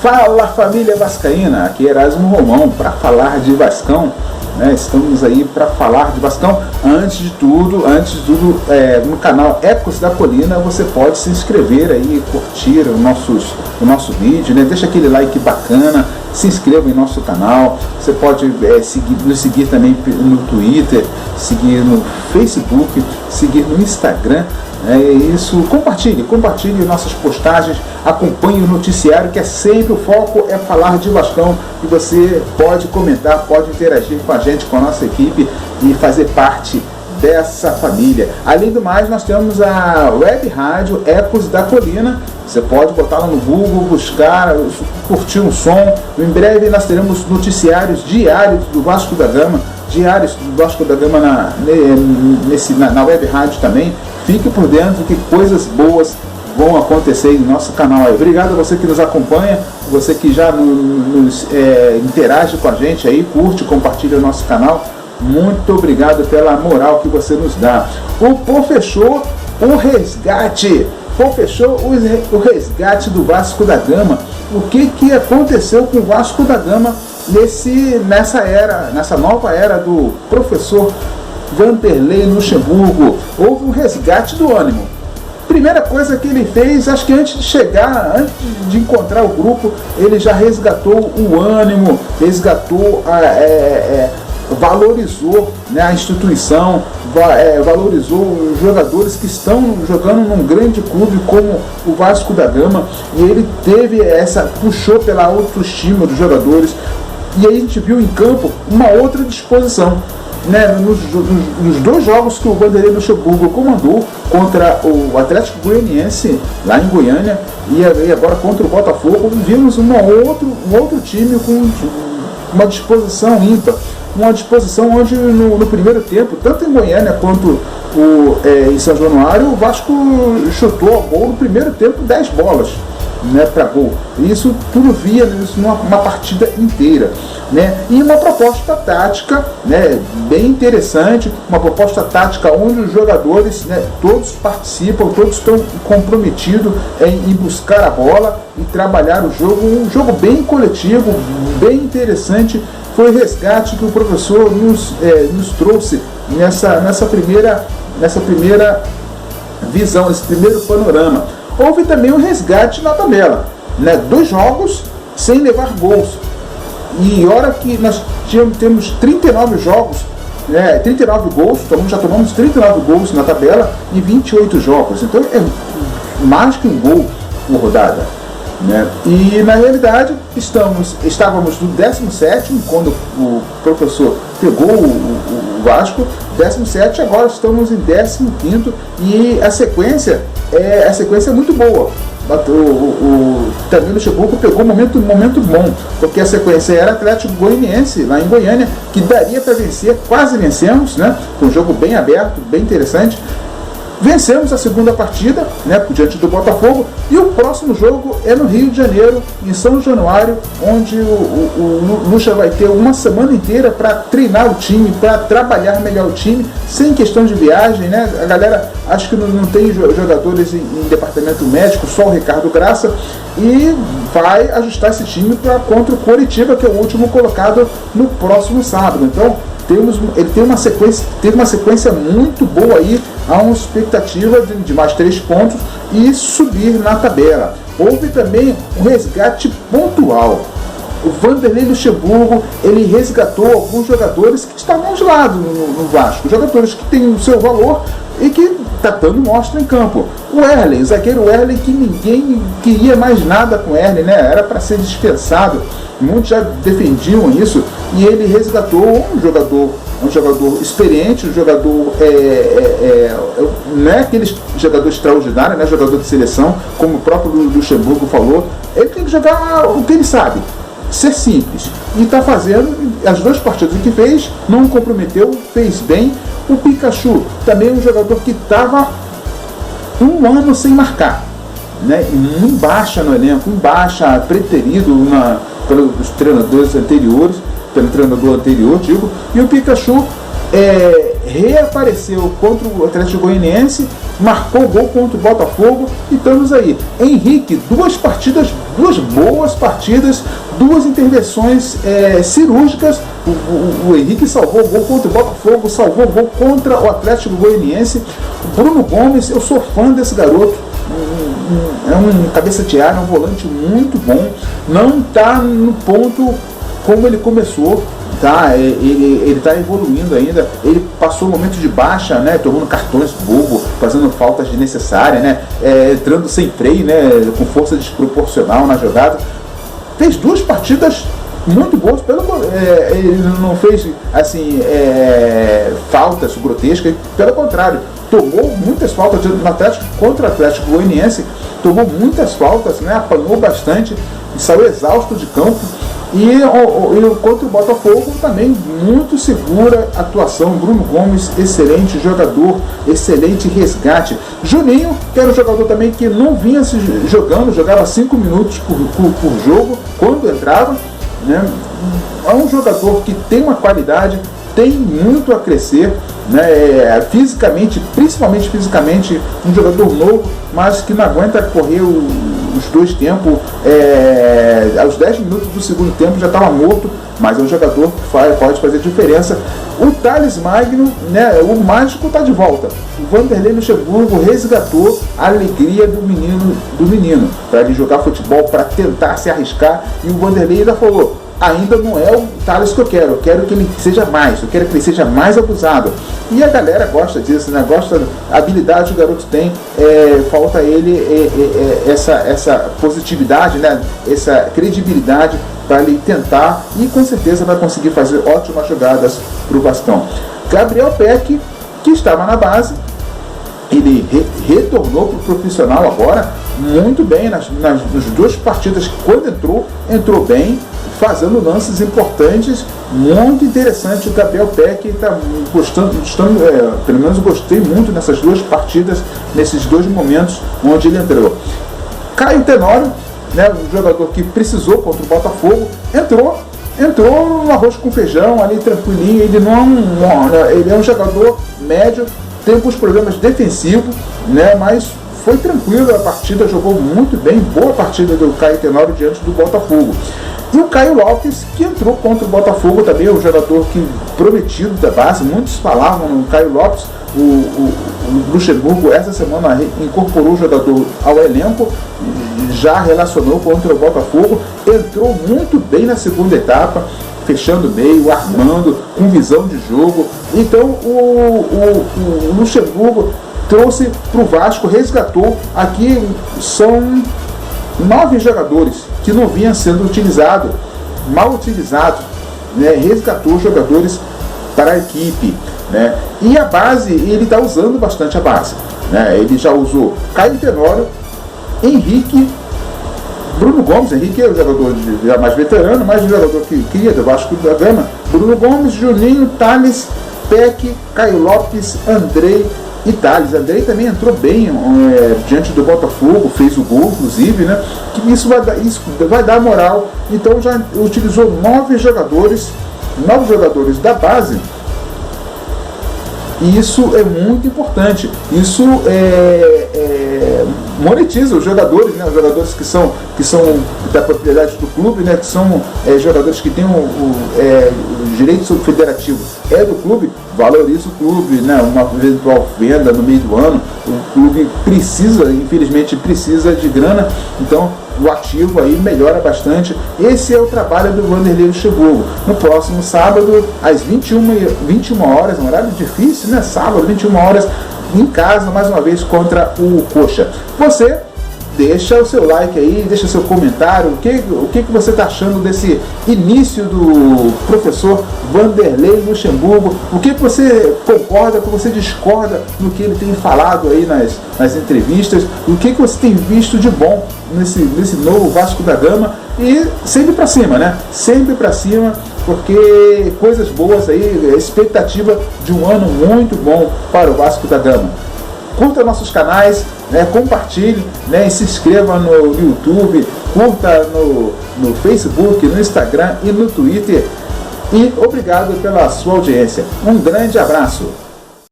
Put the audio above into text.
Fala, família vascaína, aqui é Erasmo Romão para falar de Vascão, né? Estamos aí para falar de Vascão. Antes de tudo, no canal Ecos da Colina você pode se inscrever aí, curtir o nosso vídeo, né? Deixa aquele like bacana, se inscreva em nosso canal. Você pode nos seguir também no Twitter, seguir no Facebook, seguir no Instagram. Isso, compartilhe nossas postagens, acompanhe o noticiário, que é sempre o foco é falar de Vascão, e você pode comentar, pode interagir com a gente, com a nossa equipe e fazer parte dessa família. Além do mais, nós temos a web rádio Ecos da Colina. Você pode botar lá no Google, buscar, curtir um som. Em breve nós teremos noticiários diários do Vasco da Gama, na web rádio também. Fique por dentro que coisas boas vão acontecer em nosso canal aí. Obrigado a você que nos acompanha, você que já interage com a gente aí, curte, compartilha o nosso canal. Muito obrigado pela moral que você nos dá. Fechou o resgate do Vasco da Gama. O que aconteceu com o Vasco da Gama nessa nova era do professor Vanderlei Luxemburgo? Houve um resgate do ânimo. Primeira coisa que ele fez, acho que antes de encontrar o grupo, ele já resgatou o ânimo, valorizou, né, a instituição, valorizou os jogadores que estão jogando num grande clube como o Vasco da Gama, e ele puxou pela autoestima dos jogadores, e aí a gente viu em campo uma outra disposição, né, nos dois jogos que o Vanderlei Luxemburgo comandou, contra o Atlético Goianiense lá em Goiânia e agora contra o Botafogo, vimos um outro time com uma disposição ímpar, uma disposição onde no primeiro tempo, tanto em Goiânia quanto em São Januário, o Vasco chutou a gol no primeiro tempo 10 bolas, né, para gol. Isso tudo via numa partida inteira, né? E uma proposta tática, né, bem interessante, uma proposta tática onde os jogadores, né, todos participam, todos estão comprometidos em buscar a bola e trabalhar o jogo, um jogo bem coletivo, bem interessante. Foi o resgate que o professor nos trouxe nessa primeira visão, nesse primeiro panorama. Houve também um resgate na tabela, né? 2 jogos sem levar gols. E hora que nós temos 39 jogos, né? 39 gols, já tomamos 39 gols na tabela em 28 jogos. Então é mais que um gol por rodada, né? E na realidade estávamos no 17º quando o professor pegou o Vasco, 17º, agora estamos em 15º, e a sequência é muito boa. Também o Luxemburgo pegou um momento bom, porque a sequência era Atlético Goianiense lá em Goiânia, que daria para vencer, quase vencemos, né? Foi um jogo bem aberto, bem interessante. Vencemos a segunda partida, né, diante do Botafogo, e o próximo jogo é no Rio de Janeiro, em São Januário, onde o Luxa vai ter uma semana inteira para treinar o time, para trabalhar melhor o time, sem questão de viagem, né? A galera acho que não tem jogadores em departamento médico, só o Ricardo Graça, e vai ajustar esse time contra o Coritiba, que é o último colocado, no próximo sábado. Então ele teve uma sequência muito boa aí, há uma expectativa de mais 3 pontos e subir na tabela. Houve também um resgate pontual. O Vanderlei Luxemburgo, ele resgatou alguns jogadores que estavam de lado no Vasco, jogadores que têm o seu valor e que está dando mostra em campo. O Erlen, o zagueiro Erlen, que ninguém queria mais nada com o Erlen, né? Era para ser dispensado, muitos já defendiam isso, e ele resgatou um jogador experiente, um jogador não é aquele jogador extraordinário, né? Jogador de seleção, como o próprio Luxemburgo falou. Ele tem que jogar o que ele sabe, ser simples, e está fazendo. As 2 partidas que fez, não comprometeu, fez bem. O Pikachu, também um jogador que estava um ano sem marcar, né? Em baixa no elenco, em baixa, preterido pelo treinador anterior, digo. E o Pikachu reapareceu contra o Atlético Goianiense, marcou gol contra o Botafogo e estamos aí. Henrique, duas boas partidas, duas intervenções cirúrgicas. O Henrique salvou o gol contra o Botafogo, salvou o gol contra o Atlético Goianiense. Bruno Gomes, eu sou fã desse garoto. É um cabeça de área, um volante muito bom. Não está no ponto como ele começou. Tá, ele está evoluindo ainda. Ele passou um momento de baixa, né, tomando cartões bobo, fazendo faltas desnecessárias, né, entrando sem freio, né, com força desproporcional na jogada. Fez duas partidas muito boas, ele não fez assim faltas grotescas, pelo contrário, tomou muitas faltas no Atlético contra o Atlético Goianiense, tomou muitas faltas, né, apanhou bastante, saiu exausto de campo. E contra o Botafogo também muito segura atuação. Bruno Gomes, excelente jogador, excelente resgate. Juninho, que era um jogador também que não vinha se jogando, jogava 5 minutos por jogo quando entrava, né? É um jogador que tem uma qualidade, tem muito a crescer, né? Fisicamente, principalmente fisicamente, um jogador novo, mas que não aguenta correr os dois tempos. Aos 10 minutos do segundo tempo já estava morto, mas é um jogador que pode fazer diferença. O Thales Magno, né, o mágico está de volta. O Vanderlei Luxemburgo resgatou a alegria do menino para ele jogar futebol, para tentar se arriscar, e o Vanderlei ainda falou: ainda não é o Thales que eu quero que ele seja mais, eu quero que ele seja mais abusado. E a galera gosta disso, né? Gosta da habilidade que o garoto tem, falta ele essa positividade, né? Essa credibilidade para ele tentar, e com certeza vai conseguir fazer ótimas jogadas para o Vascão. Gabriel Peck, que estava na base, ele retornou para o profissional agora, muito bem, nas duas partidas. Quando entrou bem, fazendo lances importantes, muito interessante. O Gabriel Peck está gostando, pelo menos eu gostei muito nessas duas partidas, nesses dois momentos onde ele entrou. Caio Tenório, né, um jogador que precisou contra o Botafogo, entrou no arroz com feijão, ali tranquilinho. Ele é um jogador médio, tem alguns problemas defensivos, né, mas foi tranquilo a partida, jogou muito bem, boa partida do Caio Tenório diante do Botafogo. E o Caio Lopes, que entrou contra o Botafogo também, é um jogador que prometido da base, muitos falavam no Caio Lopes. O Luxemburgo essa semana incorporou o jogador ao elenco, já relacionou contra o Botafogo, entrou muito bem na segunda etapa, fechando o meio, armando, com visão de jogo. Então o Luxemburgo trouxe para o Vasco, resgatou. Aqui são 9 jogadores que não vinham sendo utilizados, mal utilizados, né? Resgatou jogadores para a equipe, né? E a base, ele está usando bastante a base, né? Ele já usou Caio Tenório, Henrique, Bruno Gomes. Henrique é o jogador já mais veterano, mas o jogador que cria do Vasco da Gama. Bruno Gomes, Juninho, Thales, Peck, Caio Lopes, Andrei e Thales. Andrei também entrou bem diante do Botafogo, fez o gol, inclusive, né? Que isso vai dar moral. Então já utilizou 9 jogadores da base. E isso é muito importante. Isso monetiza os jogadores, né? Os jogadores que são da propriedade do clube, né? Que são jogadores que têm o direito sobre federativo do clube, valoriza o clube, né? Uma eventual venda no meio do ano, o clube infelizmente precisa de grana, então o ativo aí melhora bastante. Esse é o trabalho do Vanderlei Luxemburgo. No próximo sábado, às 21 horas, um horário difícil, né? Sábado, 21 horas, em casa, mais uma vez, contra o Coxa. Você deixa o seu like aí, deixa seu comentário, o que você está achando desse início do professor Vanderlei Luxemburgo, o que você concorda, o que você discorda no que ele tem falado aí nas entrevistas, o que você tem visto de bom nesse novo Vasco da Gama, e sempre para cima, né? Sempre para cima, porque coisas boas aí, expectativa de um ano muito bom para o Vasco da Gama. Curta nossos canais, né, compartilhe, né, e se inscreva no YouTube, curta no Facebook, no Instagram e no Twitter. E obrigado pela sua audiência. Um grande abraço.